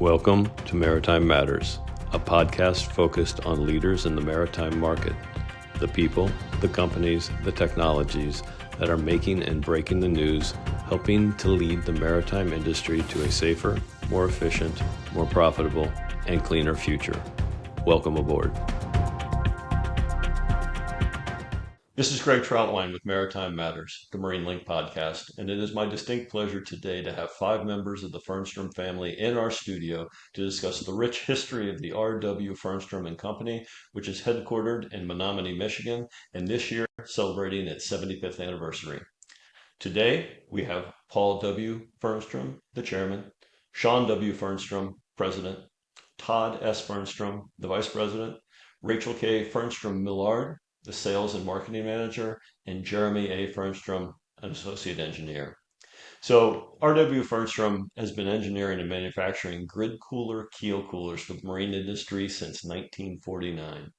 Welcome to Maritime Matters, a podcast focused on leaders in the maritime market, the people, the companies, the technologies that are making and breaking the news, helping to lead the maritime industry to a safer, more efficient, more profitable, and cleaner future. Welcome aboard. This is Greg Troutwine with Maritime Matters, the Marine Link podcast, and it is my distinct pleasure today to have 5 members of the Fernstrum family in our studio to discuss the rich history of the R.W. Fernstrum Company, which is headquartered in Menominee, Michigan, and this year celebrating its 75th anniversary. Today, we have Paul W. Fernstrum, the chairman, Sean W. Fernstrum, president, Todd S. Fernstrum, the vice president, Rachel K. Fernstrum Millard, the sales and marketing manager, and Jeremy A. Fernstrum, an associate engineer. So R.W. Fernstrum has been engineering and manufacturing grid cooler keel coolers for the marine industry since 1949.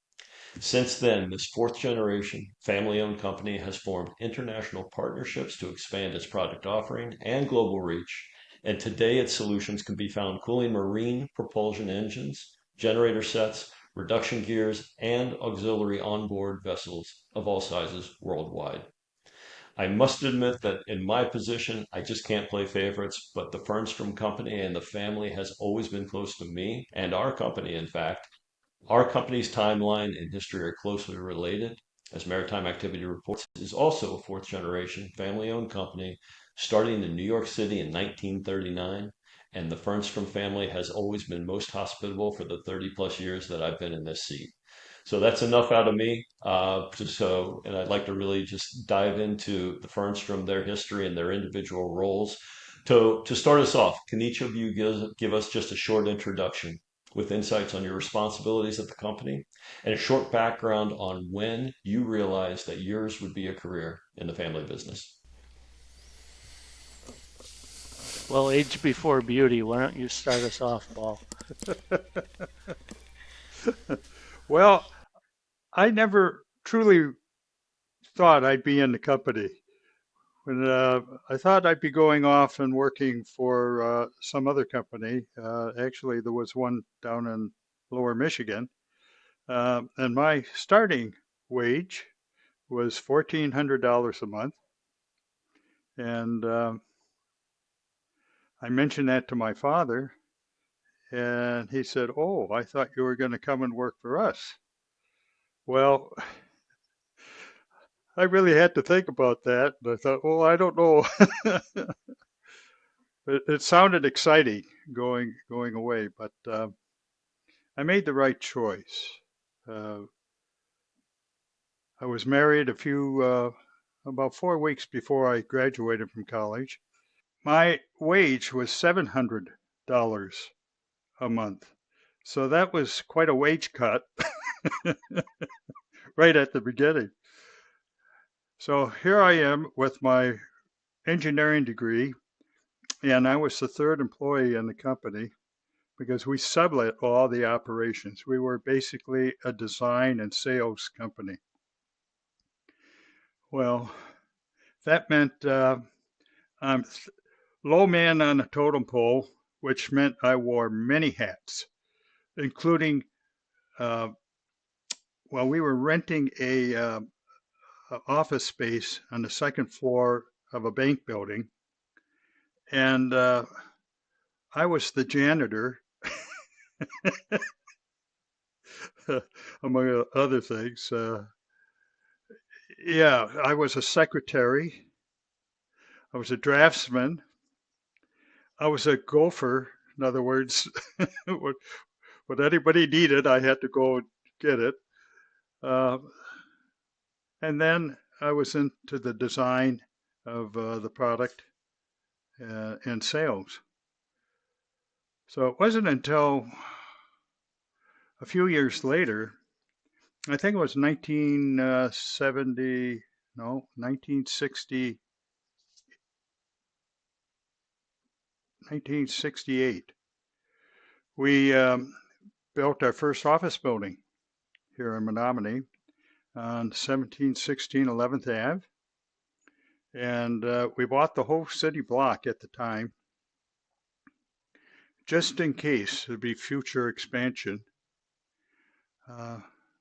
Since then, this fourth generation family-owned company has formed international partnerships to expand its product offering and global reach. And today its solutions can be found cooling marine propulsion engines, generator sets, reduction gears, and auxiliary onboard vessels of all sizes worldwide. I must admit that in my position, I just can't play favorites, but the Fernstrum Company and the family has always been close to me and our company, in fact. Our company's timeline and history are closely related, as Maritime Activity Reports is also a fourth generation family-owned company starting in New York City in 1939. And the Fernstrum family has always been most hospitable for the 30 plus years that I've been in this seat. So that's enough out of me. And I'd like to really just dive into the Fernstrum, their history and their individual roles. To start us off, can each of you give us just a short introduction with insights on your responsibilities at the company and a short background on when you realized that yours would be a career in the family business? Well, age before beauty. Why don't you start us off, Paul? Well, I never truly thought I'd be in the company. When I thought I'd be going off and working for some other company. Actually, there was one down in Lower Michigan, and my starting wage was $1,400 a month, and I mentioned that to my father, and he said, "Oh, I thought you were going to come and work for us." Well, I really had to think about that. And I thought, well, I don't know. It sounded exciting going away, but I made the right choice. Uh, I was married about 4 weeks before I graduated from college. My wage was $700 a month. So that was quite a wage cut right at the beginning. So here I am with my engineering degree, and I was the third employee in the company because we sublet all the operations. We were basically a design and sales company. Well, that meant I'm low man on a totem pole, which meant I wore many hats, including, we were renting a office space on the second floor of a bank building, and I was the janitor, among other things. I was a secretary. I was a draftsman. I was a gopher. In other words, what anybody needed, I had to go and get it. And then I was into the design of the product and sales. So it wasn't until a few years later, I think it was 1968. We built our first office building here in Menominee on 1716 11th Ave. And we bought the whole city block at the time. just in case there'd be future expansion,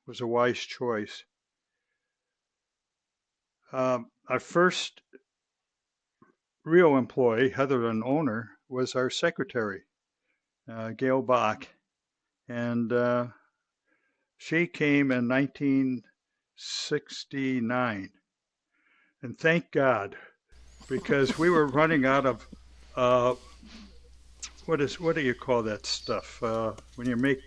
was a wise choice. Our first real employee, other than owner, was our secretary, Gail Bach, and she came in 1969. And thank God, because we were running out of uh, what do you call that stuff when you make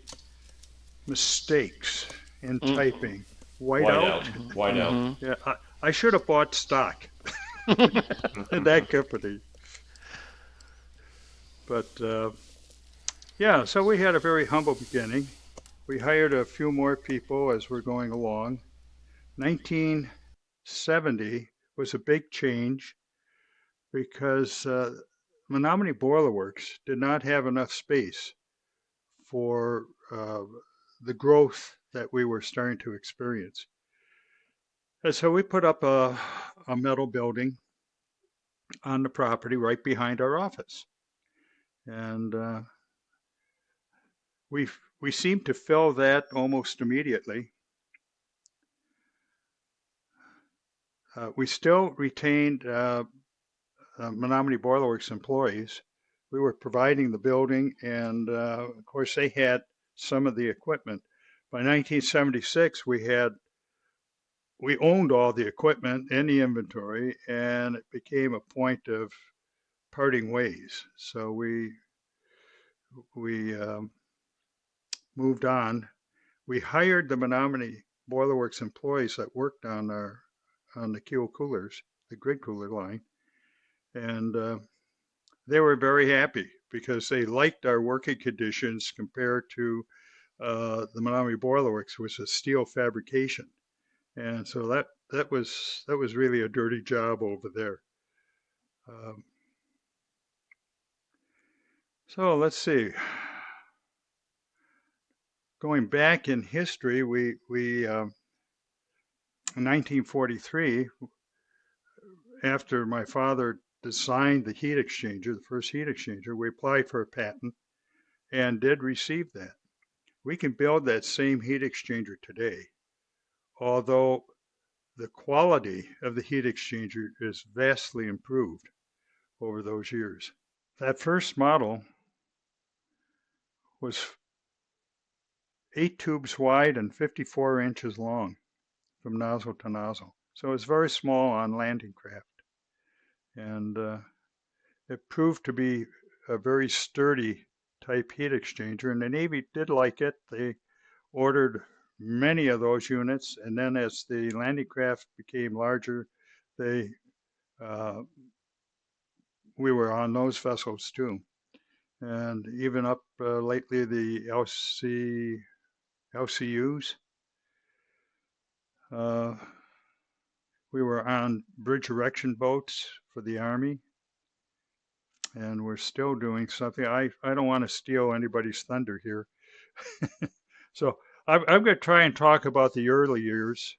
mistakes in Mm, typing? Whiteout. Whiteout, mhm, whiteout. mhm. Yeah, I should have bought stock in that company, but yeah. So we had a very humble beginning. We hired a few more people as we're going along. 1970 was a big change because Menominee Boiler Works did not have enough space for the growth that we were starting to experience. And so we put up a metal building on the property right behind our office. And we we seemed to fill that almost immediately. We still retained Menominee Boiler Works employees. We were providing the building, and of course, they had some of the equipment. By 1976, we owned all the equipment and the inventory, and it became a point of parting ways. So we moved on. We hired the Menominee Boiler Works employees that worked on the keel coolers, the grid cooler line, and they were very happy because they liked our working conditions compared to the Menominee Boiler Works, which was steel fabrication, and so that was really a dirty job over there. Um, so let's see. Going back in history, we in 1943, after my father designed the heat exchanger, the first heat exchanger, we applied for a patent and did receive that. We can build that same heat exchanger today, although the quality of the heat exchanger is vastly improved over those years. That first model was 8 tubes wide and 54 inches long from nozzle to nozzle. So it's very small on landing craft. And it proved to be a very sturdy type heat exchanger, and the Navy did like it. They ordered many of those units, and then as the landing craft became larger, they we were on those vessels too, and even up lately the LCUs. Uh, we were on bridge erection boats for the Army, and we're still doing something. I don't want to steal anybody's thunder here. So I'm going to try and talk about the early years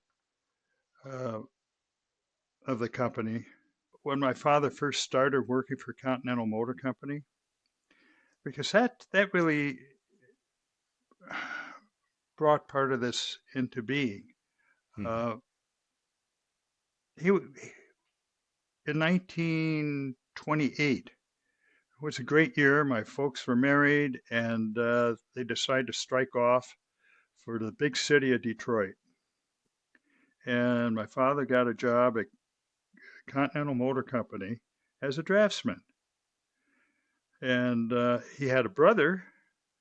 uh, of the company. When my father first started working for Continental Motor Company, because that really brought part of this into being. Mhm. Uh, he in 1928 was a great year. My folks were married, and they decided to strike off for the big city of Detroit. And my father got a job at Continental Motor Company as a draftsman. And he had a brother,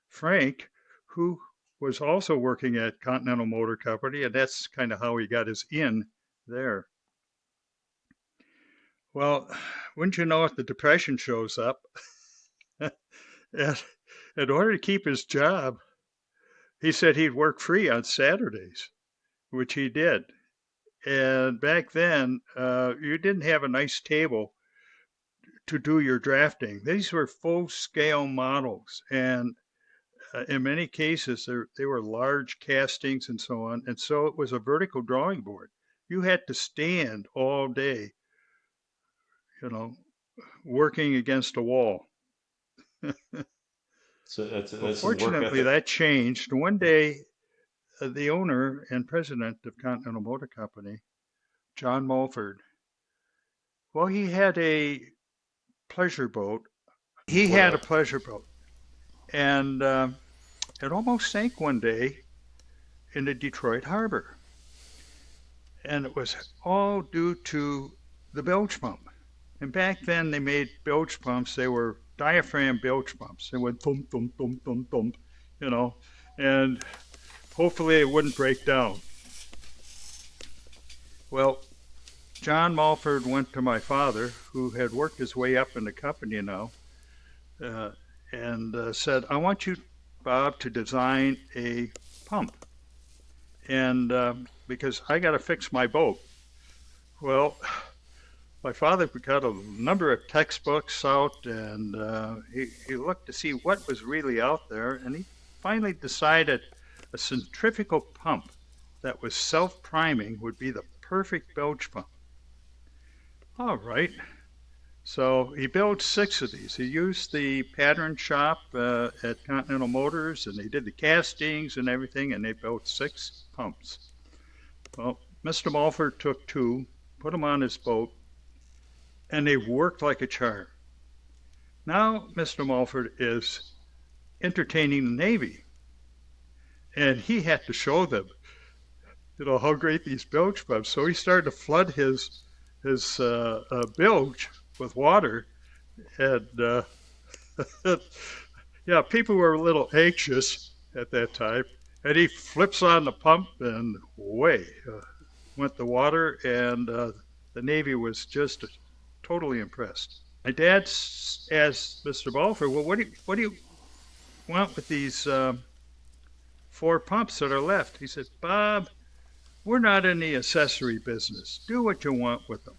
Frank, who was also working at Continental Motor Company, and that's kind of how he got his in there. Well, wouldn't you know it, the Depression shows up. And in order to keep his job, he said he'd work free on Saturdays, which he did. And back then, you didn't have a nice table to do your drafting. These were full scale models, and in many cases, they were large castings and so on. And so it was a vertical drawing board. You had to stand all day, you know, working against a wall. So Well, that's some work fortunately, ethic. that changed. One day, the owner and president of Continental Motor Company, John Mulford, well, he had a pleasure boat. He What had a a pleasure boat, and it almost sank one day in the Detroit harbor. And it was all due to the bilge pump. And back then, they made bilge pumps. They were diaphragm bilge pumps. They went thump, thump, thump, thump, thump, you know, and hopefully it wouldn't break down. Well, John Mulford went to my father, who had worked his way up in the company now, uh, and said, I want you, Bob, to design a pump. And because I got to fix my boat. Well, my father got a number of textbooks out, and he looked to see what was really out there, and he finally decided a centrifugal pump that was self-priming would be the perfect bilge pump. All right. So he built six of these. He used the pattern shop at Continental Motors, and they did the castings and everything, and they built six pumps. Well, Mr. Mulford took two, put them on his boat, and they worked like a charm. Now Mr. Mulford is entertaining the Navy, and he had to show them, how great these bilge pumps. So he started to flood his bilge with water, and yeah, people were a little anxious at that time. And he flips on the pump, and away went the water, and the Navy was just totally impressed. My dad asked Mr. Balfour, well, what do you want with these four pumps that are left? He said, Bob, we're not in the accessory business. Do what you want with them.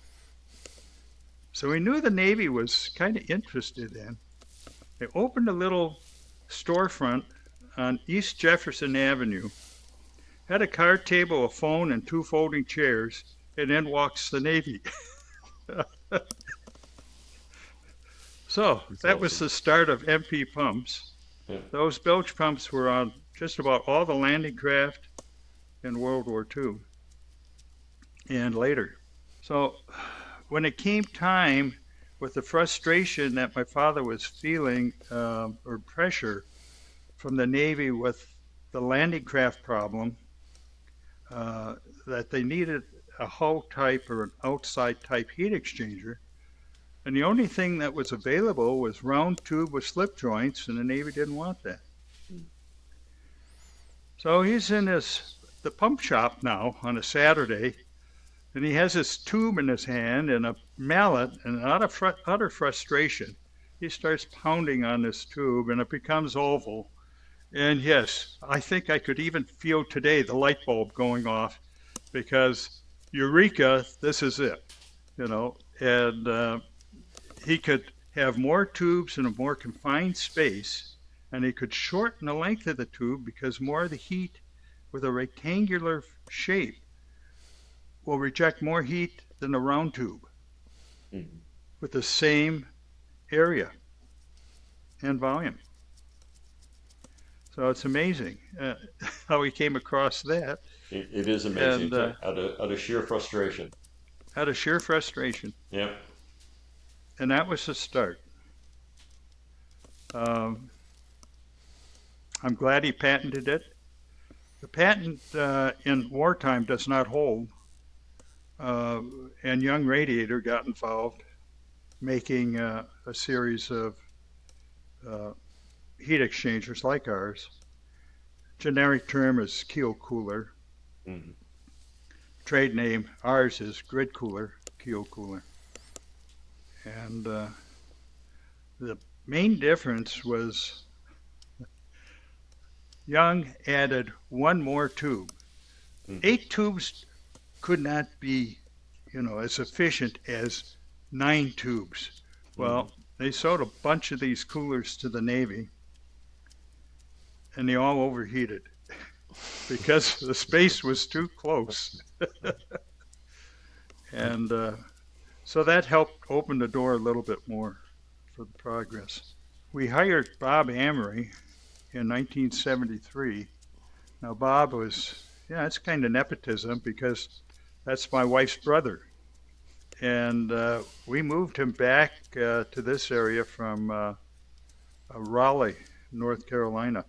So he knew the Navy was kind of interested in. They opened a little storefront on East Jefferson Avenue, had a card table, a phone, and two folding chairs, and then walks the Navy. So That's that was awesome. the start of MP pumps. Yeah. Those bilge pumps were on just about all the landing craft in World War II and later. So when it came time with the frustration that my father was feeling or pressure from the Navy with the landing craft problem, that they needed a hull type or an outside type heat exchanger. And the only thing that was available was round tube with slip joints, and the Navy didn't want that. So he's in the pump shop now on a Saturday, and he has his tube in his hand and a mallet, and out of utter frustration, he starts pounding on this tube, and it becomes oval. And yes, I think I could even feel today the light bulb going off because Eureka, this is it, and he could have more tubes in a more confined space, and he could shorten the length of the tube because more of the heat with a rectangular shape will reject more heat than the round tube Mhm. with the same area and volume. So it's amazing how he came across that, It is amazing. and Out of sheer frustration. out of sheer frustration. Yeah. And that was the start. Um, I'm glad he patented it. The patent in wartime does not hold, uh, and Young Radiator got involved, making a series of uh, heat exchangers like ours. Generic term is keel cooler. Mhm. Trade name ours is grid cooler, keel cooler. And the main difference was Young added one more tube. Mhm. 8 tubes could not be, as efficient as 9 tubes. Mhm. Well, they sold a bunch of these coolers to the Navy, and they all overheated because the space was too close. And so that helped open the door a little bit more for the progress. we hired Bob Amory in 1973. Now, Bob was, yeah, it's kind of nepotism because that's my wife's brother. And we moved him back to this area from Raleigh, North Carolina.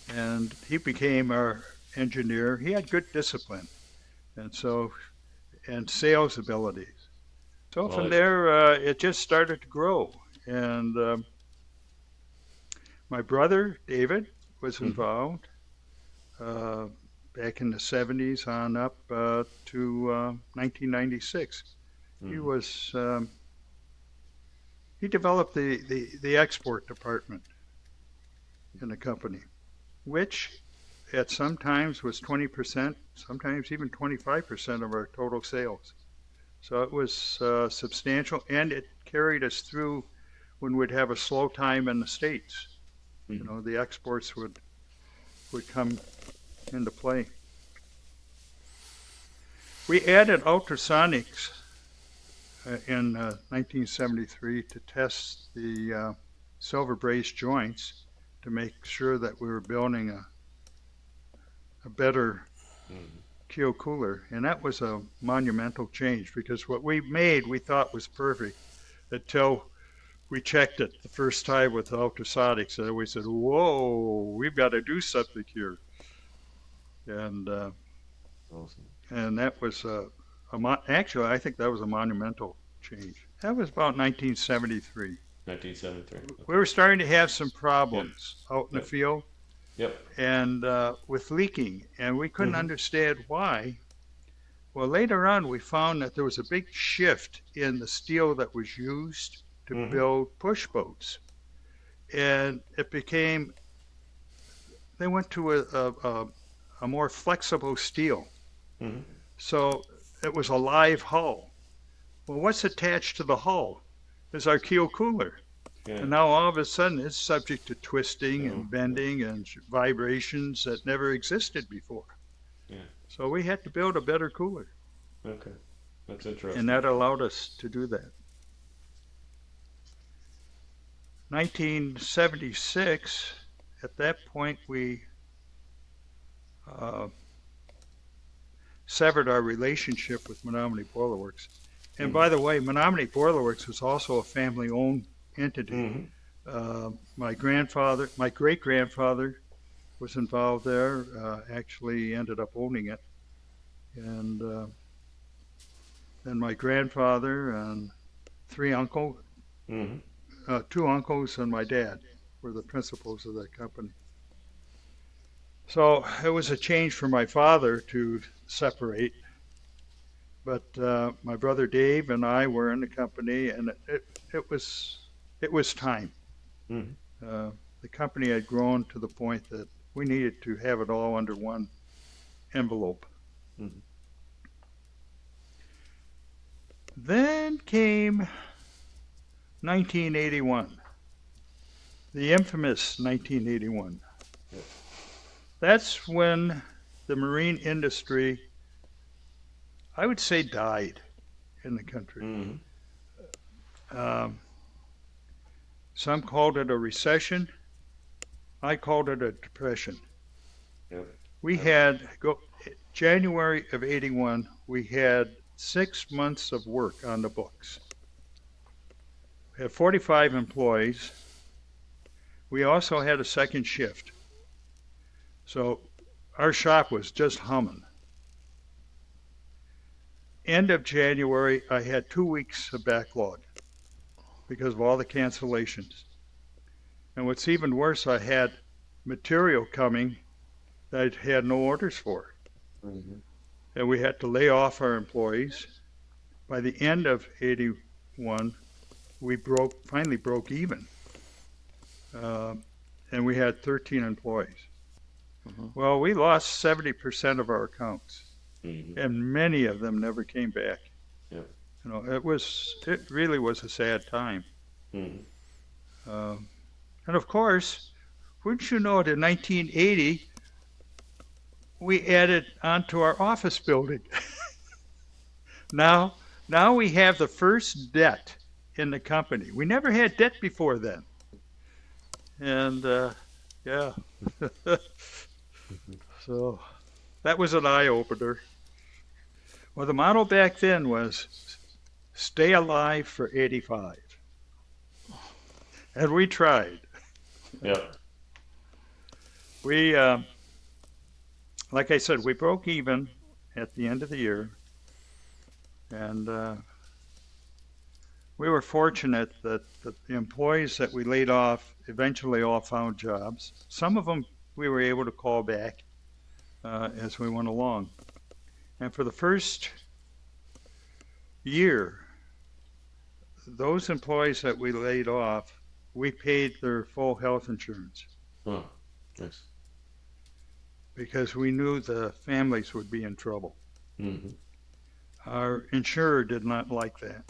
And he became our engineer. He had good discipline and sales abilities. So Well, from there, it just started to grow. And my brother, David, was mhm, involved uh, back in the 70s on up to 1996. He mhm, was he developed the export department in the company, which at some times was 20%, sometimes even 25% of our total sales. So it was substantial, and it carried us through when we'd have a slow time in the States. You mhm, know, the exports would come into play. We added ultrasonics in 1973 to test the silver brace joints to make sure that we were building a better mhm. keel cooler. And that was a monumental change because what we made we thought was perfect until we checked it the first time with the ultrasonics. And we said, whoa, we've got to do something here. And Awesome. and that was actually, I think that was a monumental change. That was about 1973. 1973. We Okay. were starting to have some Yep. problems out in the Yep. field Yep. and with leaking, and we couldn't Hmm. understand why. Well, later on, we found that there was a big shift in the steel that was used to Hmm. build push boats, and they went to a more flexible steel. Hmm. So it was a live hull. Well, what's attached to the hull is our keel cooler. Yeah. And now all of a sudden it's subject to twisting Oh, and yeah. bending and vibrations that never existed before. Yeah. So we had to build a better cooler. Okay. That's And interesting. that allowed us to do that. 1976, at that point, we uh, severed our relationship with Menominee Boiler Works. And Hmm. by the way, Menominee Boiler Works was also a family owned entity. Hmm. My great grandfather was involved there, actually ended up owning it. And then my grandfather and three uncles, Hmm. two uncles, and my dad were the principals of that company. So it was a change for my father to separate, but my brother Dave and I were in the company, and it was time. Hmm. Uh, the company had grown to the point that we needed to have it all under one envelope. Hmm. Then came 1981, the infamous 1981. Yep. That's when the marine industry, I would say, died in the country. Hmm. Um, some called it a recession. I called it a depression. Yep. We Yep. had January of 81. We had 6 months of work on the books. We had 45 employees. We also had a second shift. So our shop was just humming. End of January, I had 2 weeks of backlog because of all the cancellations. And what's even worse, I had material coming that I had no orders for. Hmm. And we had to lay off our employees. By the end of 81, we finally broke even. Uh, and we had 13 employees. Mhm. Well, we lost 70% of our accounts, Hmm. and many of them never came back. Yep. You know, it really was a sad time. Hmm. Um, and of course, wouldn't you know it, in 1980, we added onto our office building. now, now we have the first debt in the company. We never had debt before then. And yeah, so that was an eye opener. Well, the model back then was stay alive for 85. And we tried. Yep. We, like I said, we broke even at the end of the year. And we were fortunate that the employees that we laid off eventually all found jobs. Some of them we were able to call back as we went along. And for the first year, those employees that we laid off, we paid their full health insurance Oh, nice. because we knew the families would be in trouble. Mm-hmm. Our insurer did not like that.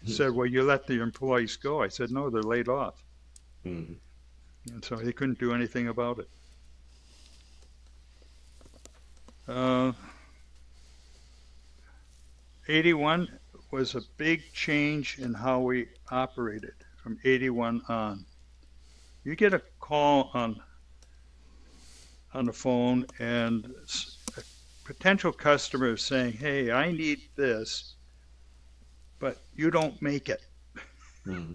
He said, well, you let the employees go. I said, no, they're laid off. Mm-hmm. And so he couldn't do anything about it. 81 was a big change in how we operated from 81 on. You get a call on the phone and a potential customer is saying, hey, I need this, but you don't make it. Mm-hmm.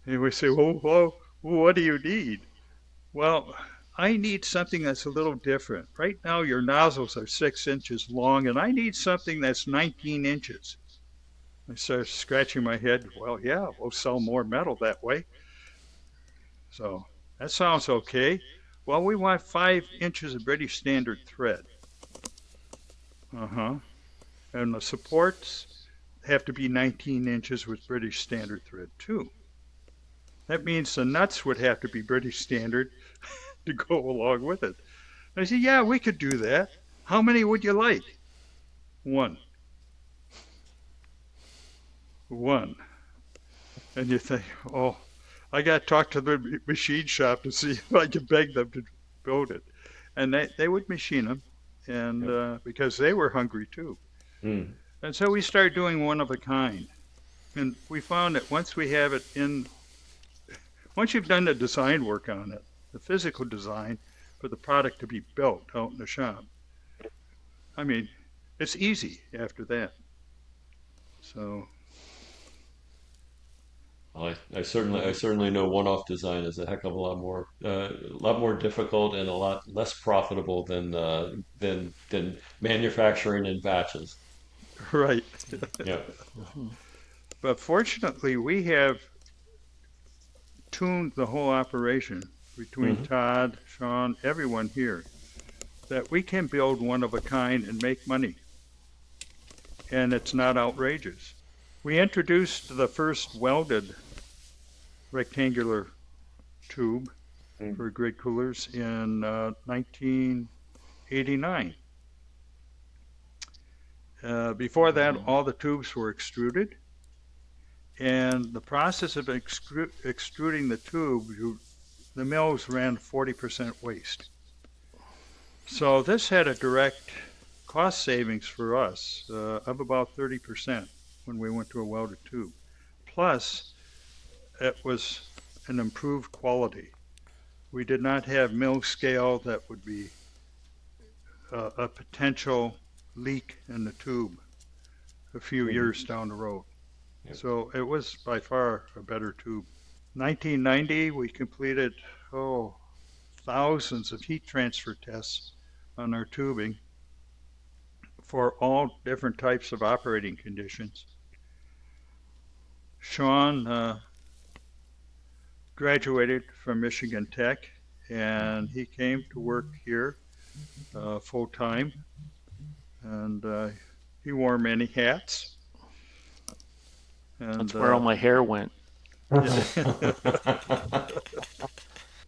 And we say, well, what do you need? Well, I need something that's a little different. Right now, your nozzles are 6 inches long, and I need something that's 19 inches. I started scratching my head. Well, yeah, we'll sell more metal that way. So that sounds okay. Well, we want 5 inches of British Standard thread. Uh-huh. And the supports have to be 19 inches with British Standard thread, too. That means the nuts would have to be British Standard to go along with it. And I said, yeah, we could do that. How many would you like? One. And you think, oh, I got to talk to the machine shop to see if I can beg them to build it. And they would machine them, and because they were hungry too. Mm. And so we started doing one of a kind. And we found that once you've done the design work on it, the physical design for the product to be built out in the shop, I mean, it's easy after that. So I certainly know one-off design is a heck of a lot more difficult and a lot less profitable than manufacturing in batches. right. Yeah. But fortunately, we have tuned the whole operation between Mm-hmm. Todd, Sean, everyone here, that we can build one of a kind and make money. And it's not outrageous. We introduced the first welded rectangular tube for grid coolers in 1989. Before that, all the tubes were extruded. And the process of extruding the tube, the mills ran 40% waste. So this had a direct cost savings for us of about 30% when we went to a welded tube. Plus, it was an improved quality. We did not have mill scale that would be a potential leak in the tube a few years down the road. Yep. So it was by far a better tube. 1990, we completed, thousands of heat transfer tests on our tubing for all different types of operating conditions. Sean graduated from Michigan Tech, and he came to work here full time, and he wore many hats. And, That's where all my hair went. Now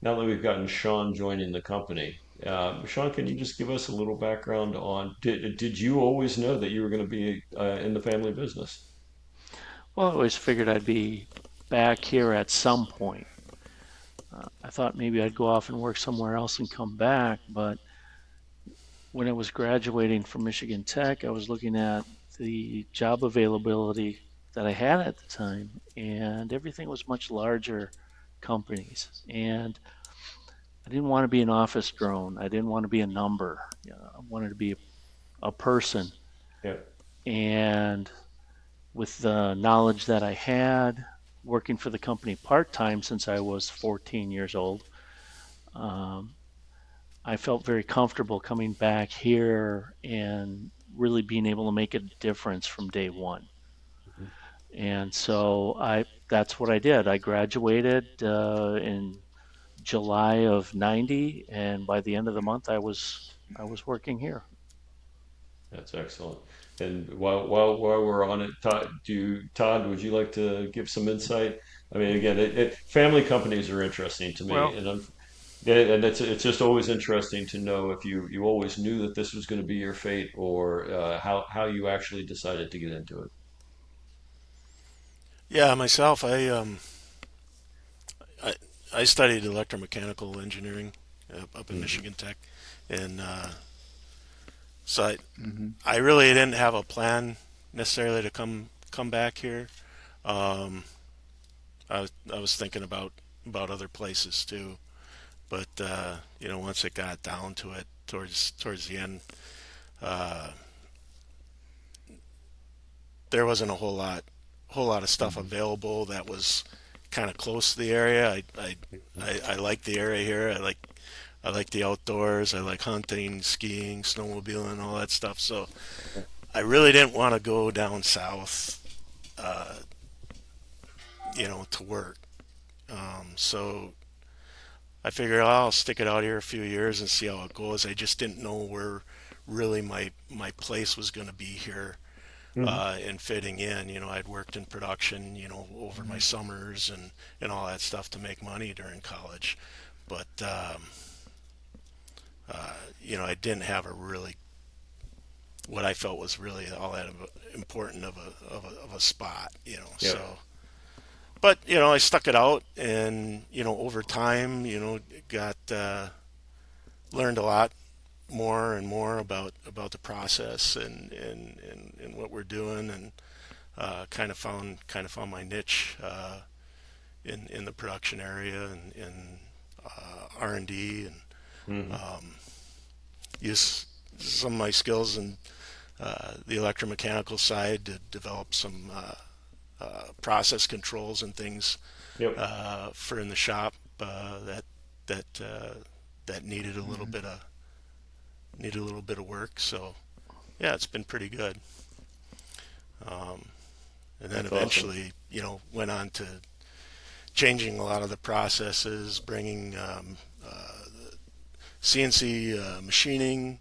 that we've gotten Sean joining the company, Sean, can you just give us a little background on did you always know that you were going to be in the family business? Well, I always figured I'd be back here at some point. I thought maybe I'd go off and work somewhere else and come back, but when I was graduating from Michigan Tech, I was looking at the job availability that I had at the time, and everything was much larger companies. And I didn't want to be an office drone. I didn't want to be a number. You know, I wanted to be a person. Yeah. And with the knowledge that I had working for the company part time since I was 14 years old, um, I felt very comfortable coming back here and really being able to make a difference from day one. Mhm. And so that's what I did. I graduated in July of '90, and by the end of the month, I was working here. That's excellent. And while we're on it, Todd, would you like to give some insight? I mean, again, family companies are interesting to me, Well, and it's just always interesting to know if you always knew that this was going to be your fate, or how you actually decided to get into it. Yeah, myself, I, I studied electromechanical engineering up in Hmm. Michigan Tech, and so mhm. I really didn't have a plan necessarily to come back here. Um, I was thinking about other places too, but once it got down to it towards the end, uh, there wasn't a whole lot of stuff Mhm. available that was kind of close to the area. I like the area here. I like the outdoors. I like hunting, skiing, snowmobiling, all that stuff. So I really didn't want to go down south, uh, to work. So I figured, oh, I'll stick it out here a few years and see how it goes. I just didn't know where really my place was going to be here, Hmm. and fitting in. I'd worked in production, over my Mhm. summers and all that stuff to make money during college. But, I didn't have a really, what I felt was really all that important of a spot, Yeah. so. But, I stuck it out and, over time, got, learned a lot more and more about the process and what we're doing, and kind of found my niche in the production area and in R&D, and Hmm. um, use some of my skills in the electromechanical side to develop some process controls and things Yep. for in the shop that that Mhm. needed a little bit of work. So yeah, it's been pretty good. Um, and then That's awesome. eventually, went on to changing a lot of the processes, bringing CNC machining,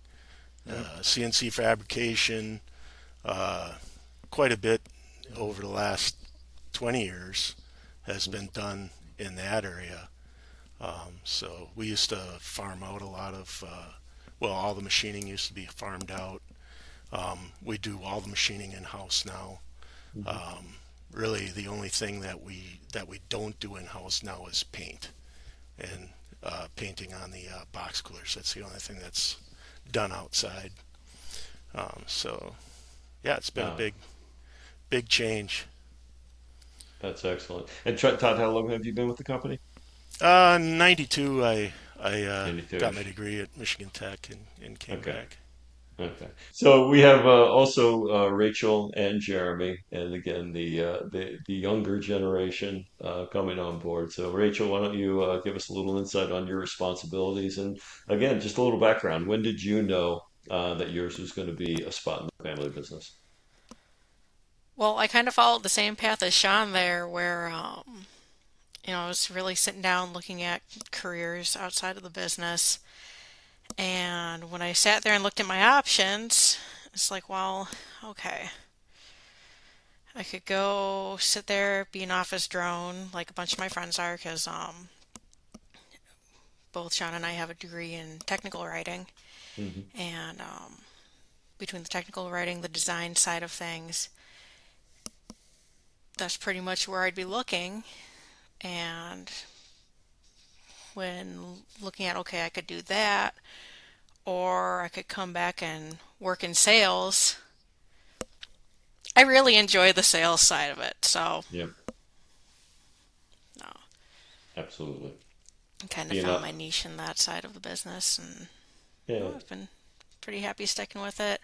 Yep. CNC fabrication, uh, quite a bit over the last 20 years has been done in that area. So we used to farm out a lot of, well, all the machining used to be farmed out. We do all the machining in house now. Hmm. Um, Really, the only thing that we don't do in house now is paint and painting on the box coolers. That's the only thing that's done outside. So yeah, it's been a No, big change. that's excellent. And Todd, how long have you been with the company? 92, I 92. got my degree at Michigan Tech and came Okay. back. Okay. So we have also Rachel and Jeremy, and again the younger generation coming on board. So Rachel, why don't you give us a little insight on your responsibilities, and again, just a little background. When did you know that yours was going to be a spot in the family business? Well, I kind of followed the same path as Sean there, where, I was really sitting down looking at careers outside of the business. And when I sat there and looked at my options, it's like, well, okay, I could go sit there, be an office drone like a bunch of my friends are, because both Sean and I have a degree in technical writing. Hmm. And between the technical writing, the design side of things, that's pretty much where I'd be looking. And when looking at, okay, I could do that, or I could come back and work in sales. I really enjoy the sales side of it. So, Yeah, no, absolutely. I kind of Being found a my niche in that side of the business, and yeah. oh, I've been pretty happy sticking with it.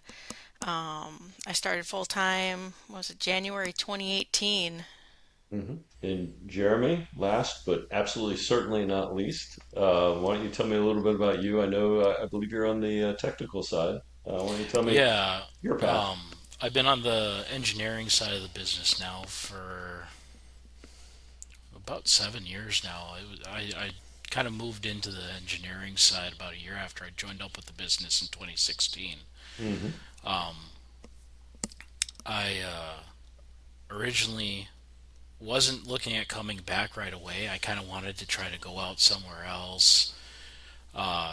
I started full time, was it January 2018? And Jeremy, last but absolutely certainly not least, why don't you tell me a little bit about you? I know, I believe you're on the technical side. Why don't you tell me Yeah, your path? um, I've been on the engineering side of the business now for about 7 years now. I kind of moved into the engineering side about a year after I joined up with the business in 2016. Hmm. Um, I originally wasn't looking at coming back right away. I kind of wanted to try to go out somewhere else.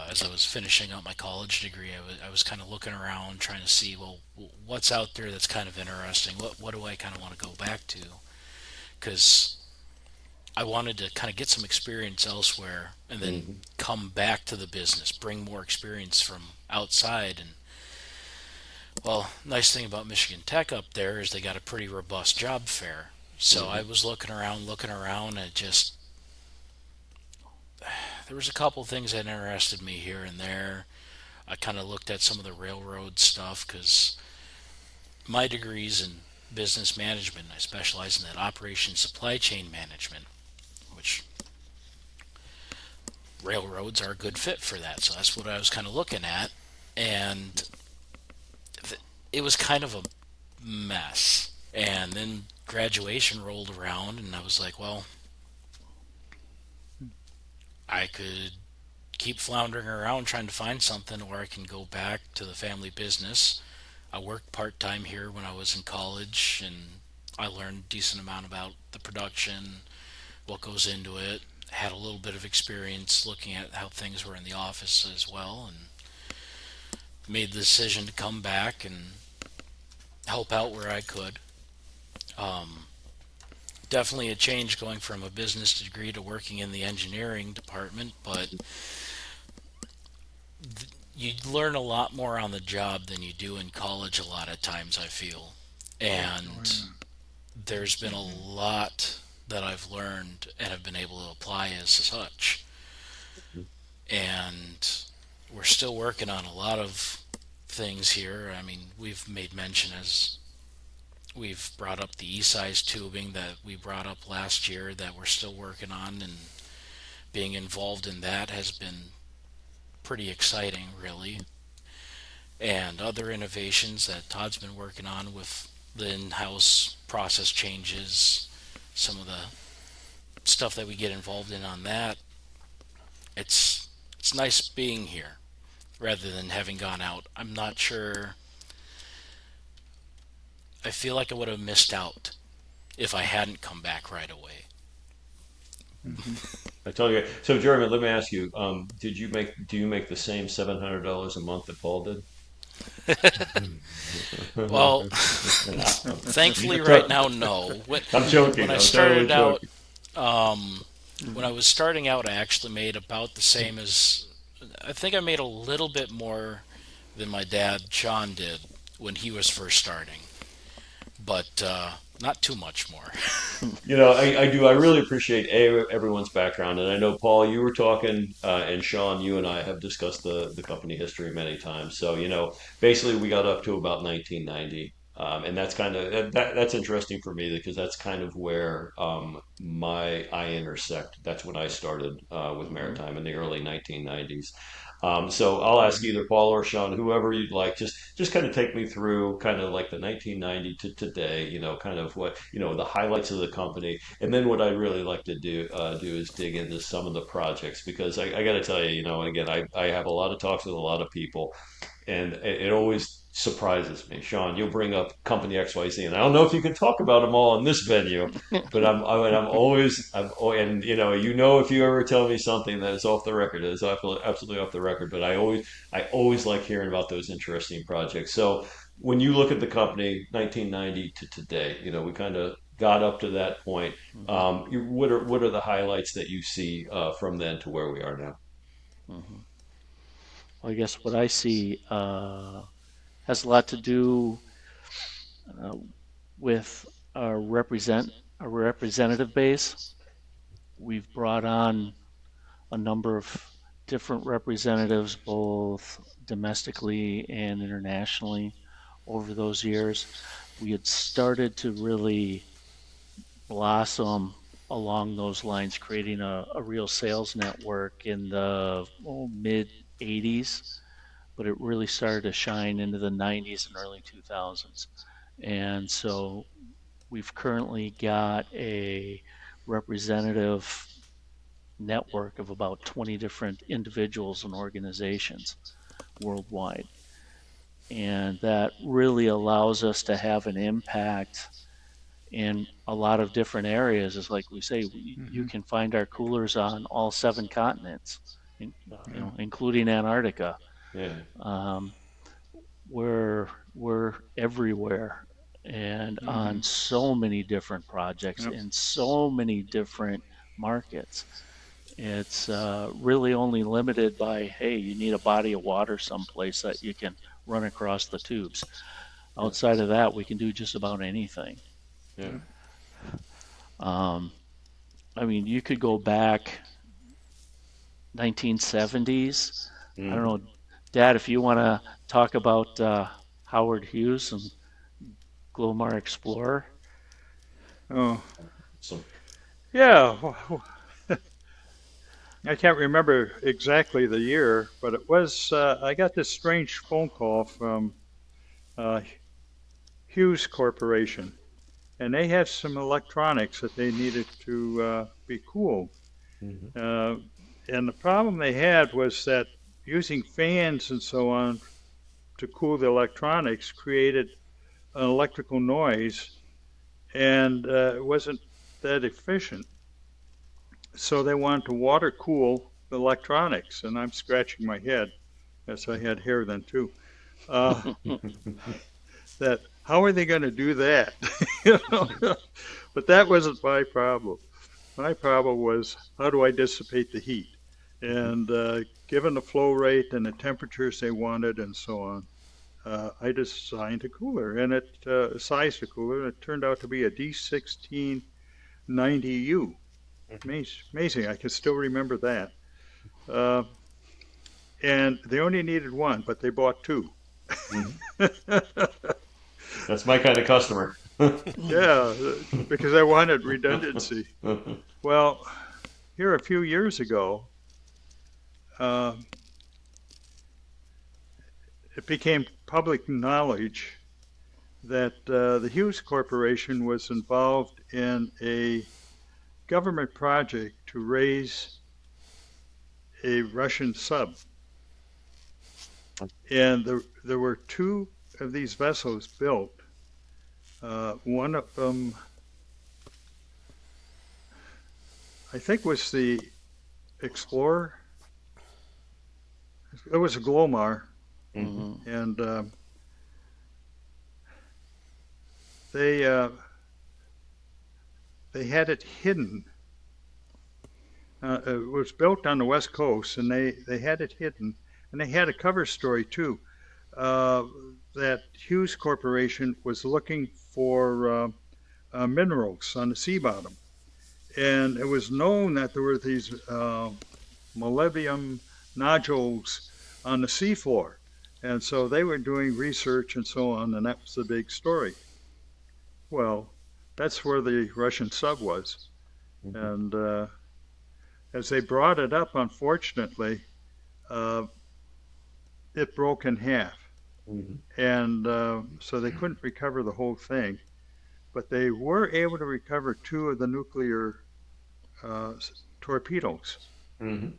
As I was finishing up my college degree, I was kind of looking around, trying to see, well, what's out there that's kind of interesting. What do I kind of want to go back to? Because I wanted to kind of get some experience elsewhere and then Hmm. come back to the business, bring more experience from outside. And well, nice thing about Michigan Tech up there is they got a pretty robust job fair. So I Hmm. was looking around, and just there was a couple things that interested me here and there. I kind of looked at some of the railroad stuff because my degree's in business management. I specialize in that operation supply chain management, which railroads are a good fit for that. So that's what I was kind of looking at. And it was kind of a mess. And then graduation rolled around, and I was like, well, I could keep floundering around trying to find something, or I can go back to the family business. I worked part time here when I was in college, and I learned a decent amount about the production, what goes into it. Had a little bit of experience looking at how things were in the office as well, and made the decision to come back and help out where I could. Um, Definitely a change going from a business degree to working in the engineering department, but you learn a lot more on the job than you do in college a lot of times, I feel. Oh And yeah. there's been a lot that I've learned and have been able to apply as such. And we're still working on a lot of things here. I mean, we've made mention as we've brought up the e-size tubing that we brought up last year that we're still working on, and being involved in that has been pretty exciting, really. And other innovations that Todd's been working on with the in-house process changes, some of the stuff that we get involved in on that. It's nice being here rather than having gone out. I'm not sure. I feel like I would have missed out if I hadn't come back right away. Hmm. I told you. So, Jeremy, let me ask you: do you make the same $700 a month that Paul did? Well, thankfully, right now, no. I'm When joking. I I'm totally started out, joking. um, when I was starting out, I actually made about the same as. I think I made a little bit more than my dad, Sean, did when he was first starting, but not too much more. I do. I really appreciate everyone's background, and I know Paul, you were talking, and Sean, you and I have discussed the company history many times. So, basically, we got up to about 1990, and that's kind of that's interesting for me because that's kind of where my I intersect. That's when I started with Hmm. Maritime in the early 1990s. So I'll ask either Paul or Sean, whoever you'd like, just kind of take me through kind of like the 1990 to today, kind of what, the highlights of the company. And then what I'd really like to do is dig into some of the projects because I got to tell you, again, I have a lot of talks with a lot of people and it always surprises me. Sean, you'll bring up company XYZ, and I don't know if you can talk about them all in this venue, but I'm always, and if you ever tell me something that is off the record, it is absolutely off the record. But I always like hearing about those interesting projects. So when you look at the company, 1990 to today, we kind of got up to that point. Hmm. What are the highlights that you see from then to where we are now? Hmm. Well, I guess what I see has a lot to do. Uh, with a representative base. We've brought on a number of different representatives, both domestically and internationally, over those years. We had started to really blossom along those lines, creating a real sales network in the mid 80s, but it really started to shine into the 90s and early 2000s. And so we've currently got a representative network of about 20 different individuals and organizations worldwide. And that really allows us to have an impact in a lot of different areas. Is like we say, you can find our coolers on all 7 continents, including Antarctica. Yeah. Um, we're everywhere and on so many different projects Yep. in so many different markets. It's really only limited by, hey, you need a body of water someplace that you can run across the tubes. Yeah. Outside of that, we can do just about anything. Yeah. Um, I mean, you could go back 1970s. I don't know, Dad, if you want to talk about Howard Hughes and Glomar Explorer. Oh, So yeah. I can't remember exactly the year, but it was, I got this strange phone call from uh, Hughes Corporation, and they had some electronics that they needed to be cooled. mhm. Uh, and the problem they had was that using fans and so on to cool the electronics created an electrical noise, and it wasn't that efficient. So they wanted to water cool the electronics, and I'm scratching my head. Yes, I had hair then too. Uh, that how are they going to do that? You know? But that wasn't my problem. My problem was how do I dissipate the heat? And given the flow rate and the temperatures they wanted and so on, I designed a cooler and it sized a cooler, and it turned out to be a D1690U. Amazing. I can still remember that. Uh, and they only needed one, but they bought two. Mhm. That's my kind of customer. Yeah, because I wanted redundancy. Well, here a few years ago, uh, it became public knowledge that the Hughes Corporation was involved in a government project to raise a Russian sub. And there were two of these vessels built. One of them, I think, was the Explorer. It was a Glomar, Mhm. and they uh, they had it hidden. It was built on the west coast, and they had it hidden, and they had a cover story too. Uh, that Hughes Corporation was looking for minerals on the sea bottom, and it was known that there were these molybdenum nodules on the seafloor, and so they were doing research and so on, and that was the big story. Well, that's where the Russian sub was, Mhm. and as they brought it up, unfortunately, uh, it broke in half, Mhm. and so they couldn't recover the whole thing. But they were able to recover two of the nuclear uh, torpedoes Mhm.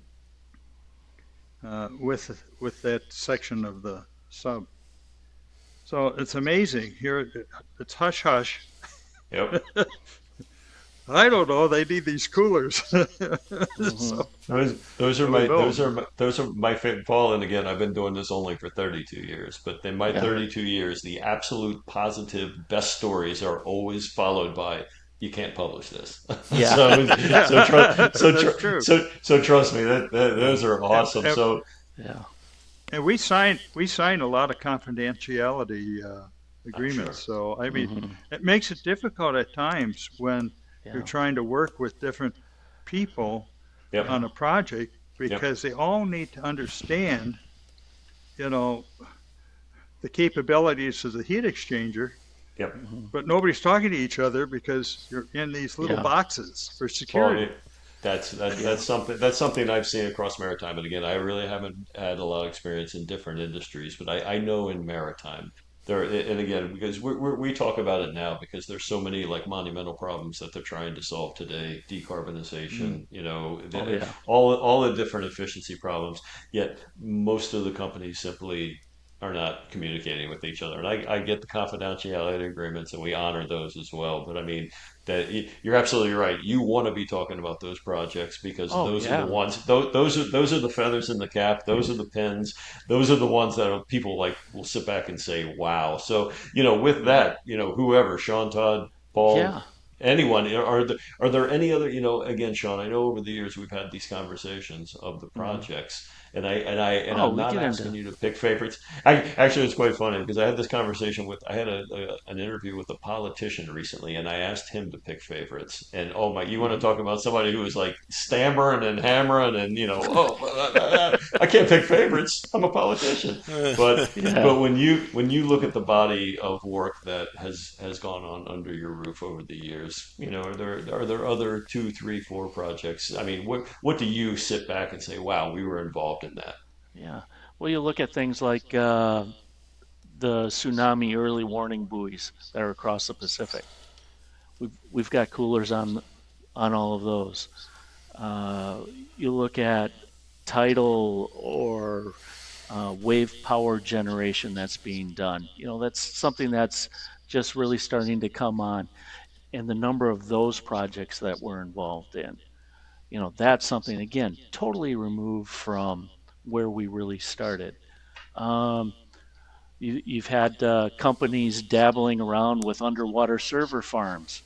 with that section of the sub. So it's amazing. Here, it's hush hush. Yep. I don't know. They need these coolers. Mhm. So Those are who my knows? favorite. Paul, and again, I've been doing this only for 32 years, but in my Yeah. 32 years, the absolute positive best stories are always followed by you can't publish this. Yeah. so so trust That's true. so trust me that those are And, awesome. and, So Yeah. and we signed a lot of confidentiality. I'm agreements. sure. So, I mean, Hmm. it makes it difficult at times when you're Yeah. trying to work with different people Yep. on Yeah. a project Yep. because they all need to understand, you know, the capabilities of the heat exchanger, Yep. Hmm. but nobody's talking to each other because you're in these little Yeah. boxes for Well, security. Yeah. that's something I've seen across maritime. And again, I really haven't had a lot of experience in different industries, but I know in maritime there. And again, because we talk about it now because there's so many like monumental problems that they're trying to solve today, Mm. decarbonization, Oh yeah. all the different efficiency problems. Yet most of the companies simply are not communicating with each other. And I get the confidentiality agreements, and we honor those as well. But I mean you're absolutely right. You want to be talking about those projects because Oh those are the yeah. ones. Those are the feathers in the cap. Those are the pins. Those are the ones that people like will sit back and say, "Wow." So with Hmm. that, whoever Sean Todd, Paul, Yeah. anyone, are there any other? Again, Sean, I know over the years we've had these conversations of the Hmm. projects, and Oh, I'm we not get asking into. you to pick favorites. Actually, it's quite funny because I had this conversation I had an interview with a politician recently, and I asked him to pick favorites. And oh my, you want to Hmm. talk about somebody who was like stammering and hammering, and I can't pick favorites. I'm a politician. But Yeah. when you look at the body of work that has gone on under your roof over the years, are there other two, three, four projects? I mean, what do you sit back and say, wow, we were involved in that? Yeah. Well, you look at things like the tsunami early warning buoys that are across the Pacific. We've got coolers on all of those. Uh, you look at tidal or wave power generation that's being done. That's something that's just really starting to come on, and the number of those projects that we're involved in. That's something again totally removed from where we really started. Um, you've had companies dabbling around with underwater server farms.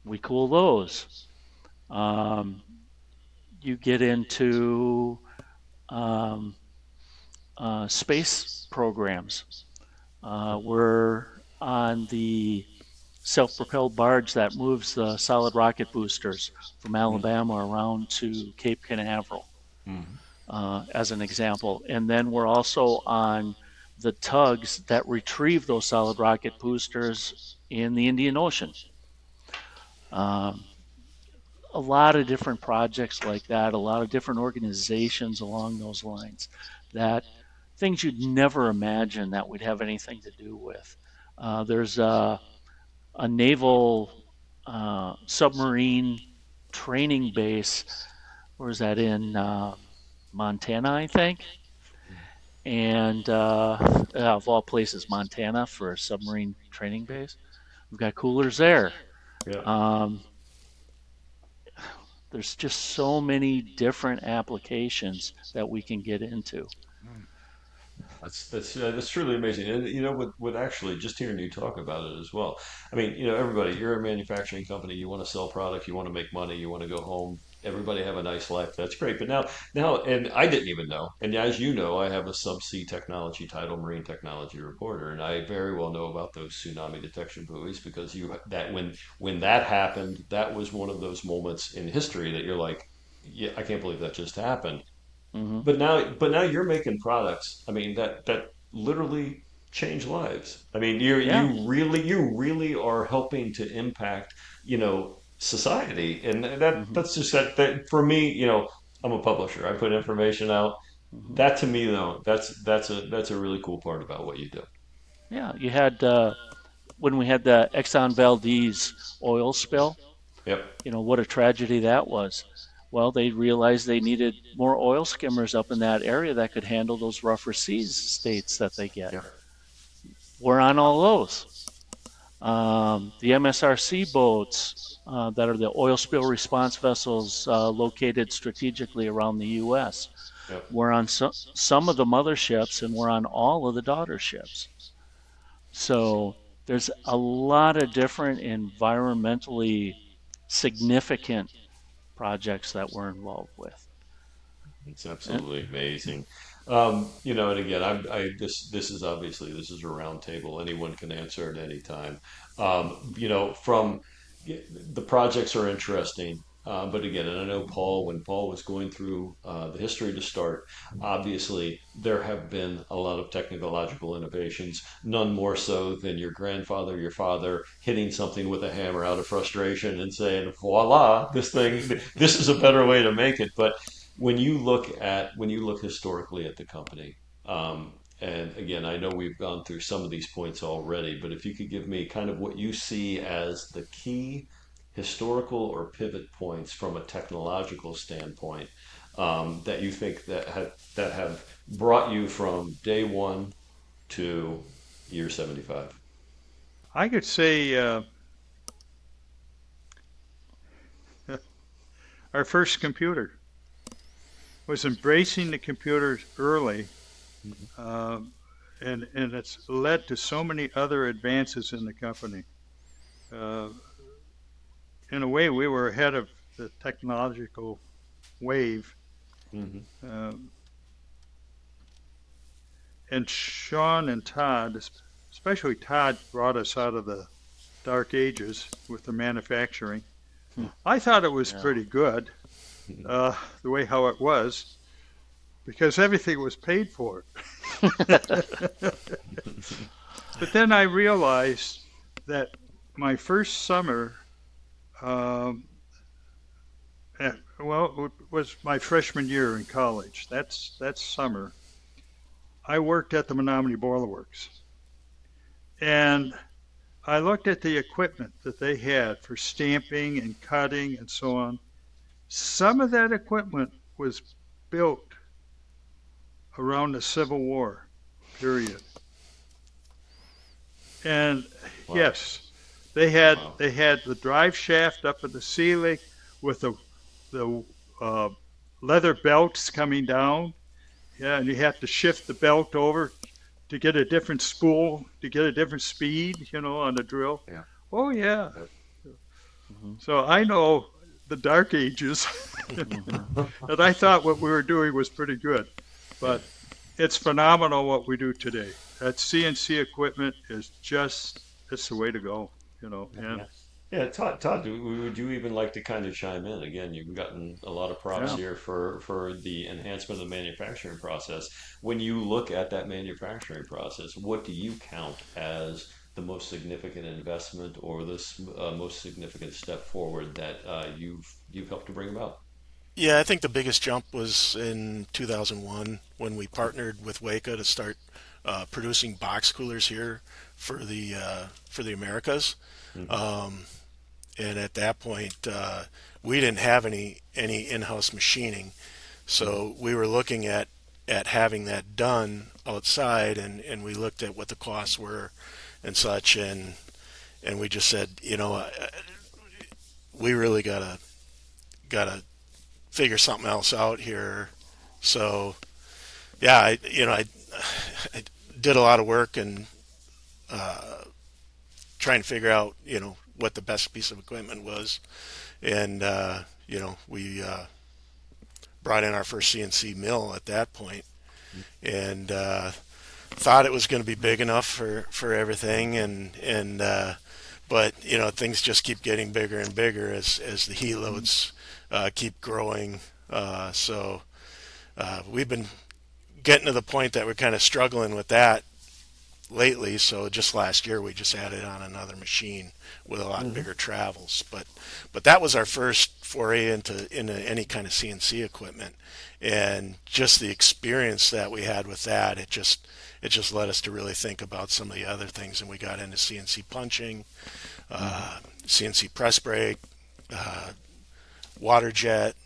We cool those. Um, you get into um, space programs. We're on the self-propelled barge that moves the solid rocket boosters from Alabama around to Cape Canaveral, Mm-hmm. as an example. And then we're also on the tugs that retrieve those solid rocket boosters in the Indian Ocean. Um, a lot of different projects like that, a lot of different organizations along those lines, that things you'd never imagine that we'd have anything to do with. There's a naval submarine training base. Where is that in Montana, I think? And of all places, Montana for a submarine training base. We've got coolers there. Yeah. Um, there's just so many different applications that we can get into. That's truly amazing, and what actually just hearing you talk about it as well. I mean, everybody, you're a manufacturing company. You want to sell product, you want to make money, you want to go home. Everybody have a nice life. That's great. But now, and I didn't even know. And as you know, I have a subsea technology title, marine technology reporter, and I very well know about those tsunami detection buoys because when that happened, that was one of those moments in history that you're like, yeah, I can't believe that just happened. Hmm. But now you're making products. I mean that literally change lives. I mean Yeah. you really are helping to impact society, and that Hmm. that's just that for me. I'm a publisher. I put information out. Hmm. That to me though, that's a really cool part about what you do. Yeah. You had when we had the Exxon Valdez oil spill. Yep. What a tragedy that was. Well, they realized they needed more oil skimmers up in that area that could handle those rougher seas states that they get. Yeah. We're on all those. The MSRC boats that are the oil spill response vessels located strategically around the U.S. Yep. We're on some of the motherships and we're on all of the daughter ships. So there's a lot of different environmentally significant projects that we're involved with. It's And absolutely amazing. And again, this is obviously this is a round table. Anyone can answer at any time. From the projects are interesting, but again, and I know Paul, when Paul was going through the history to start, obviously there have been a lot of technological innovations, none more so than your grandfather, your father hitting something with a hammer out of frustration and saying, "Voila, this is a better way to make it." But when you look historically at the company, and again, I know we've gone through some of these points already, but if you could give me kind of what you see as the key historical or pivot points from a technological standpoint, that you think that have brought you from day one to year 75. I could say our first computer was embracing the computers early, uh, and it's led to so many other advances in the company. Uh, in a way, we were ahead of the technological wave. Hmm. Um, and Sean and Todd, especially Todd, brought us out of the dark ages with the manufacturing. Hmm. I thought it was Yeah. pretty good, the way how it was, because everything was paid for. But then I realized that my first summer, um, well, it was my freshman year in college. That's summer. I worked at the Menominee Boiler Works, and I looked at the equipment that they had for stamping and cutting and so on. Some of that equipment was built around the Civil War period. And Wow. yes, they had the drive shaft up in the ceiling with the uh, leather belts coming down. Yeah, and you have to shift the belt over to get a different spool to get a different speed, on the drill. Yeah. Oh yeah. Yeah. Hmm. So I know the dark ages, Hmm. and I thought what we were doing was pretty good. Yeah. But it's phenomenal what we do today. That CNC equipment is just it's the way to go, and Yeah. Yeah, Todd, would you even like to kind of chime in? Again, you've gotten a lot of props yeah. here for the enhancement of the manufacturing process. When you look at that manufacturing process, what do you count as the most significant investment or the most significant step forward that you've helped to bring about? Yeah, I think the biggest jump was in 2001 when we partnered with Weka to start producing box coolers here for the Americas. Hmm. Um, and at that point, we didn't have any in-house machining, Hmm. so we were looking at having that done outside, and we looked at what the costs were and such, and we just said, we really gotta figure something else out here. So yeah, I did a lot of work and trying to figure out what the best piece of equipment was, and we brought in our first CNC mill at that point, and thought it was going to be big enough for everything, and but things just keep getting bigger and bigger as the heat loads keep growing. So we've been getting to the point that we're kind of struggling with that lately. So just last year we just added on another machine with a lot Hmm. bigger travels. But that was our first foray into any kind of CNC equipment, and just the experience that we had with that, it just led us to really think about some of the other things, and we got into CNC punching, Hmm. CNC press brake, uh, water jet,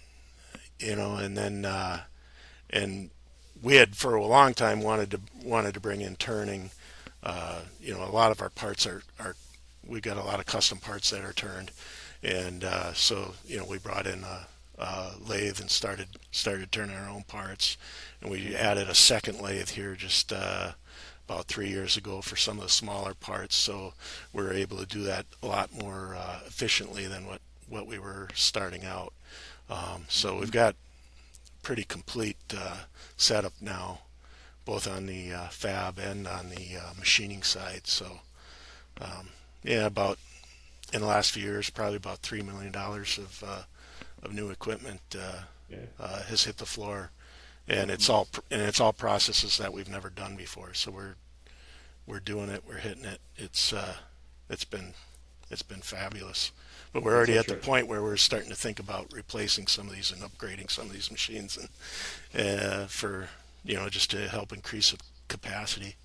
and then and we had for a long time wanted to bring in turning. A lot of our parts are we got a lot of custom parts that are turned, and so we brought in a lathe and started turning our own parts, and we added a second lathe here just about 3 years ago for some of the smaller parts, so we're able to do that a lot more efficiently than what we were starting out. So we've got pretty complete setup now both on the fab and on the machining side. So yeah, about in the last few years, probably about $3 million of new equipment Yeah. has hit the floor, and it's all processes that we've never done before. So we're doing it, we're hitting it. It's been it's been fabulous. But we're That's already at the interesting. point where we're starting to think about replacing some of these and upgrading some of these machines, and for just to help increase the capacity.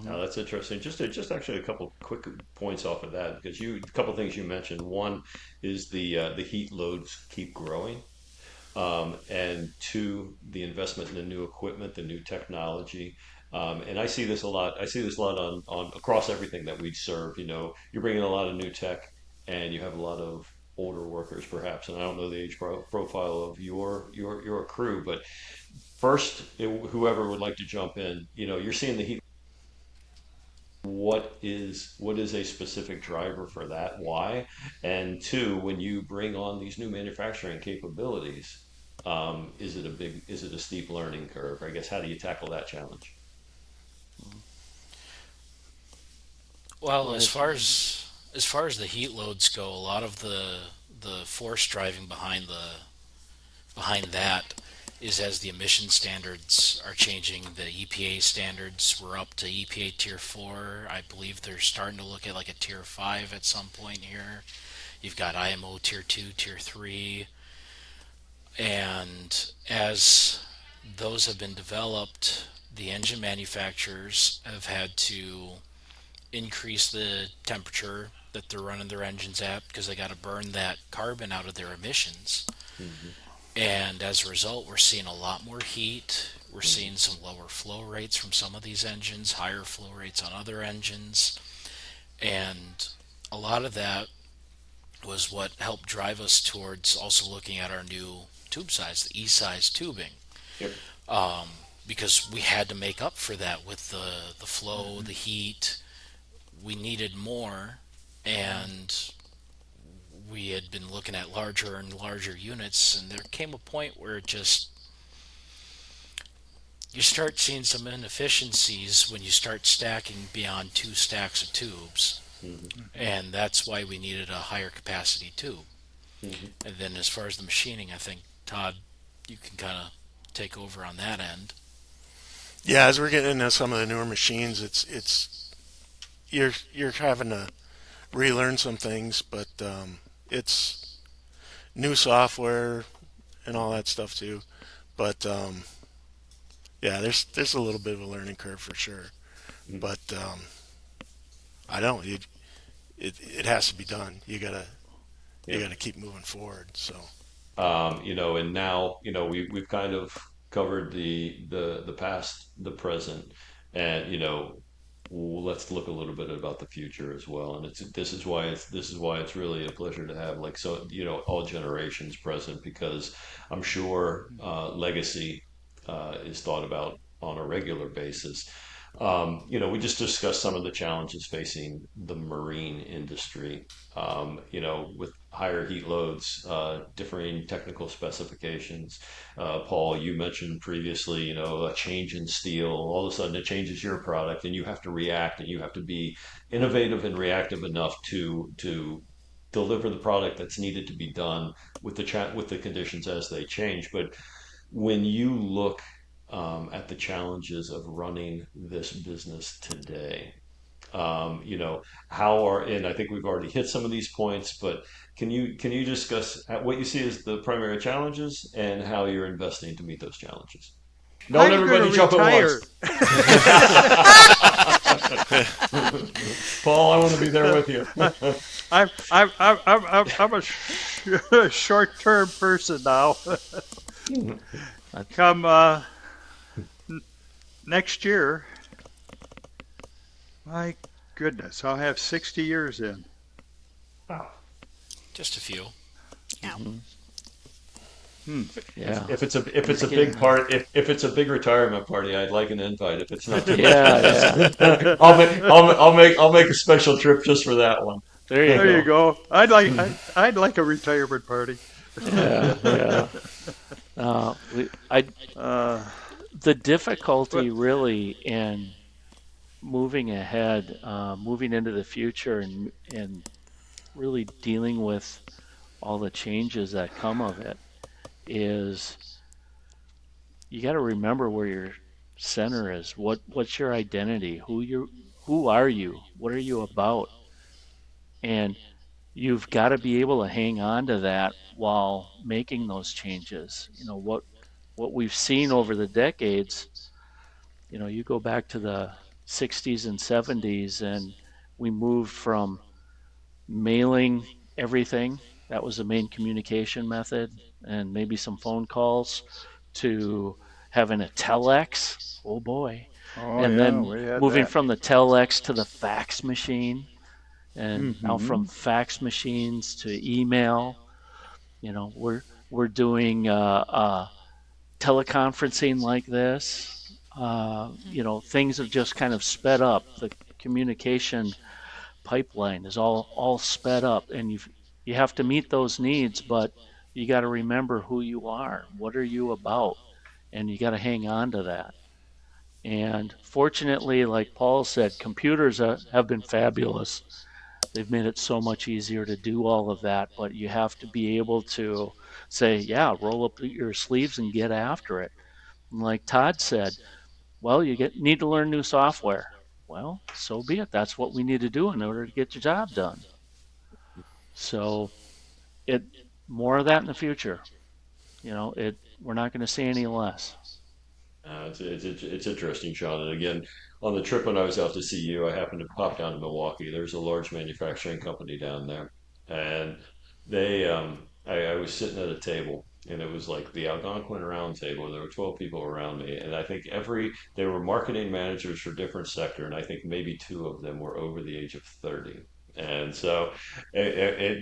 Now Hmm. that's interesting. Just actually a couple quick points off of that because a couple things you mentioned. One is the heat loads keep growing. And two, the investment in the new equipment, the new technology. And I see this a lot. I see this a lot on across everything that we serve. You're bringing a lot of new tech, and you have a lot of older workers, perhaps. And I don't know the age profile of your crew, but first, whoever would like to jump in, you're seeing the heat. What is a specific driver for that? Why? And two, when you bring on these new manufacturing capabilities, is it a steep learning curve? I guess how do you tackle that challenge? Well, Go as ahead, far Stephen. as the heat loads go, a lot of the force driving behind that is as the emission standards are changing. The EPA standards were up to EPA Tier 4. I believe they're starting to look at like a Tier 5 at some point here. You've got IMO Tier 2, Tier 3. And as those have been developed, the engine manufacturers have had to increase the temperature that they're running their engines at because they got to burn that carbon out of their emissions. Hmm. And as a result, we're seeing a lot more heat. We're Hmm. seeing some lower flow rates from some of these engines, higher flow rates on other engines. And a lot of that was what helped drive us towards also looking at our new tube size, the E size tubing, Yep. because we had to make up for that with the flow, the heat. We needed more, and we had been looking at larger and larger units, and there came a point where it just you start seeing some inefficiencies when you start stacking beyond two stacks of tubes, Hmm. and that's why we needed a higher capacity tube. Hmm. And then as far as the machining, I think Todd, you can kind of take over on that end. Yeah, as we're getting into some of the newer machines, it's you're having to relearn some things, but it's new software and all that stuff too. But yeah, there's a little bit of a learning curve for sure. Hmm. But I don't. It has to be done. You Yeah. gotta keep moving forward. So And now, we've kind of covered the past, the present, and let's look a little bit about the future as well. And this is why it's really a pleasure to have like all generations present because I'm sure legacy is thought about on a regular basis. We just discussed some of the challenges facing the marine industry, with higher heat loads, differing technical specifications. Paul, you mentioned previously, a change in steel. All of a sudden, it changes your product, and you have to react, and you have to be innovative and reactive enough to deliver the product that's needed to be done with the conditions as they change. But when you look at the challenges of running this business today, and I think we've already hit some of these points, but can you discuss what you see as the primary challenges and how you're investing to meet those challenges? Don't I'm going to everybody jump at once. retire. Paul, I want to be there with you. I'm a short-term person now. I, Come next year, my goodness, I'll have 60 years in. Wow. Just a few. Yeah. mhm. Hmm. If, Yeah, if it's it's a big getting there. part, if it's a big retirement party, I'd like an invite. If it's not too much to Yeah, ask, yeah. I'll make a special trip just for that one. There you There you go. go. I'd like a retirement party. Yeah, yeah. We, I uh, The difficulty But really in moving ahead, moving into the future, and really dealing with all the changes that come of it is you got to remember where your center is. What's your identity? Who are you? What are you about? And you've got to be able to hang on to that while making those changes. What we've seen over the decades, you go back to the 60s and 70s, and we moved from mailing everything. That was the main communication method, and maybe some phone calls, to having a telex. Oh boy. oh And yeah, then we had moving that. from the telex to the fax machine, and now from Hmm. fax machines to email. We're doing teleconferencing like this. Things have just kind of sped up. The communication pipeline is all sped up, and you have to meet those needs, but you got to remember who you are. What are you about? And you got to hang on to that. And fortunately, like Paul said, computers have been fabulous. They've made it so much easier to do all of that, but you have to be able to say, yeah, roll up your sleeves and get after it. And like Todd said, well, need to learn new software. Well, so be it. That's what we need to do in order to get your job done. So it more of that in the future. We're not going to see any less. It's interesting, Sean. And again, on the trip when I was out to see you, I happened to pop down to Milwaukee. There's a large manufacturing company down there, and I was sitting at a table, and it was like the Algonquin round table. There were 12 people around me, and I think they were marketing managers for different sector, and I think maybe two of them were over the age of 30. And so,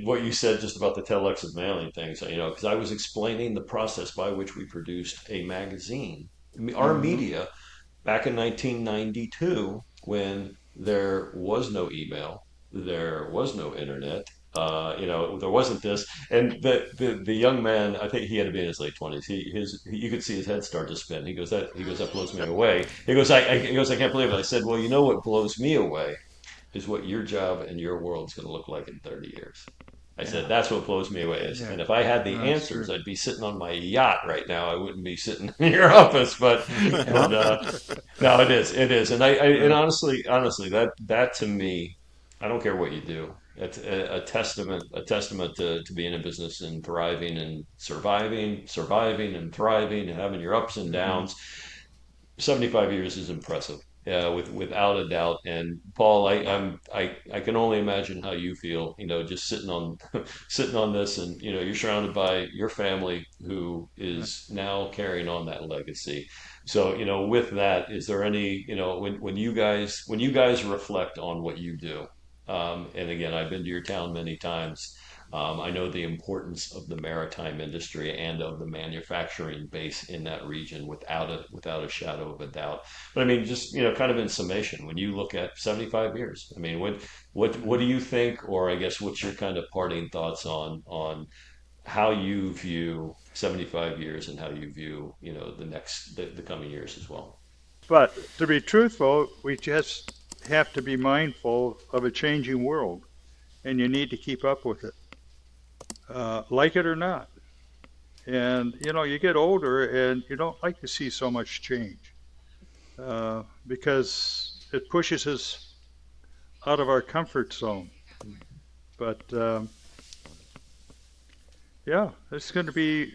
what you said just about the telex of mailing things, because I was explaining the process by which we produced a magazine, our Hmm. media, back in 1992, when there was no email, there was no internet. There wasn't this, and the young man, I think he had to be in his late 20s. You could see his head start to spin. He goes, that blows me away. He goes, I can't believe it. I said, well, you know what blows me away is what your job and your world is going to look like in 30 years. I said, Yeah. that's what blows me away. Yeah, And if I had the that's answers, true. I'd be sitting on my yacht right now. I wouldn't be sitting in your office. But Yeah. no, it is. And Uh, honestly, that to me, I don't care what you do. It's a testament to being in business and thriving and surviving and thriving and having your ups and mhm. downs. 75 years is impressive, without a doubt. And Paul, I can only imagine how you feel, just sitting on sitting on this, and you're surrounded by your family who Uh, is now carrying on that legacy. So, with that, is there any, when you guys reflect on what you do, and again, I've been to your town many times. I know the importance of the maritime industry and of the manufacturing base in that region, without a shadow of a doubt. But I mean, just kind of in summation, when you look at 75 years, I mean, what do mhm. you think, or I guess what's your kind of parting thoughts on how you view 75 years and how you view the coming years as well? But to be truthful, we just have to be mindful of a changing world, and you need to keep up with it, like it or not. And you get older, and you don't like to see so much change, because it pushes us out of our comfort zone. But yeah, there's going to be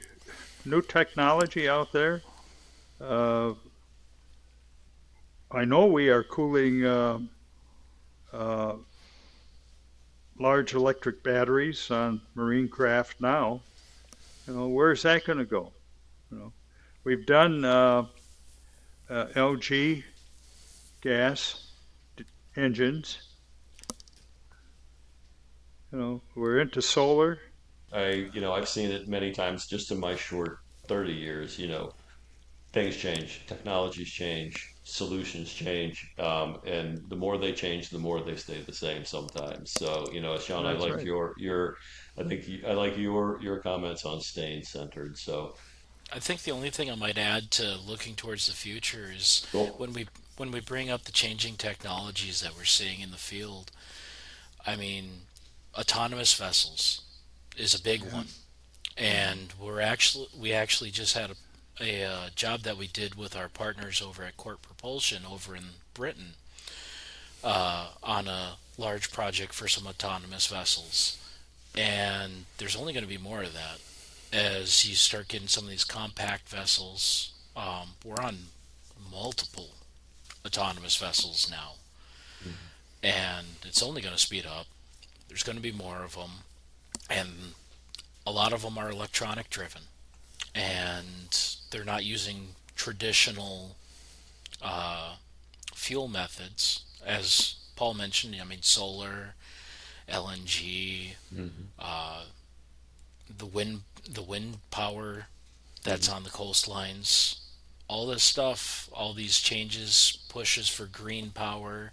new technology out there. Uh, I know we are cooling uh, large electric batteries on marine craft now. Where's that going to go? You know, we've done LG gas engines. We're into solar. I've seen it many times just in my short 30 years. Things change, technologies change, solutions change, and the more they change, the more they stay the same sometimes. So, Sean, I That's like right. I like your comments on staying centered. So, I think the only thing I might add to looking towards the future is Cool. when we bring up the changing technologies that we're seeing in the field. I mean, autonomous vessels is a big Yeah. one, and we actually just had a job that we did with our partners over at Court Propulsion over in Britain on a large project for some autonomous vessels. And there's only going to be more of that as you start getting some of these compact vessels. We're on multiple autonomous vessels now, and it's only going to speed up. There's going to be more of them, and a lot of them are electronic driven, and they're not using traditional fuel methods, as Paul mentioned. I mean, solar, LNG, the wind power that's on the coastlines, all this stuff, all these changes, pushes for green power.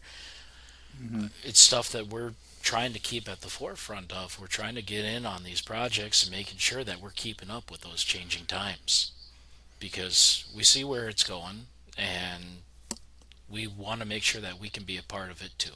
Hmm. It's stuff that we're trying to keep at the forefront of. We're trying to get in on these projects and making sure that we're keeping up with those changing times because we see where it's going and we want to make sure that we can be a part of it too.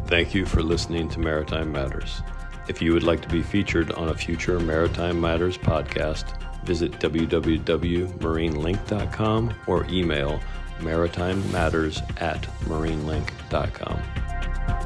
Thank you for listening to Maritime Matters. If you would like to be featured on a future Maritime Matters podcast, visit www.marinelink.com or email maritimematters@marinelink.com.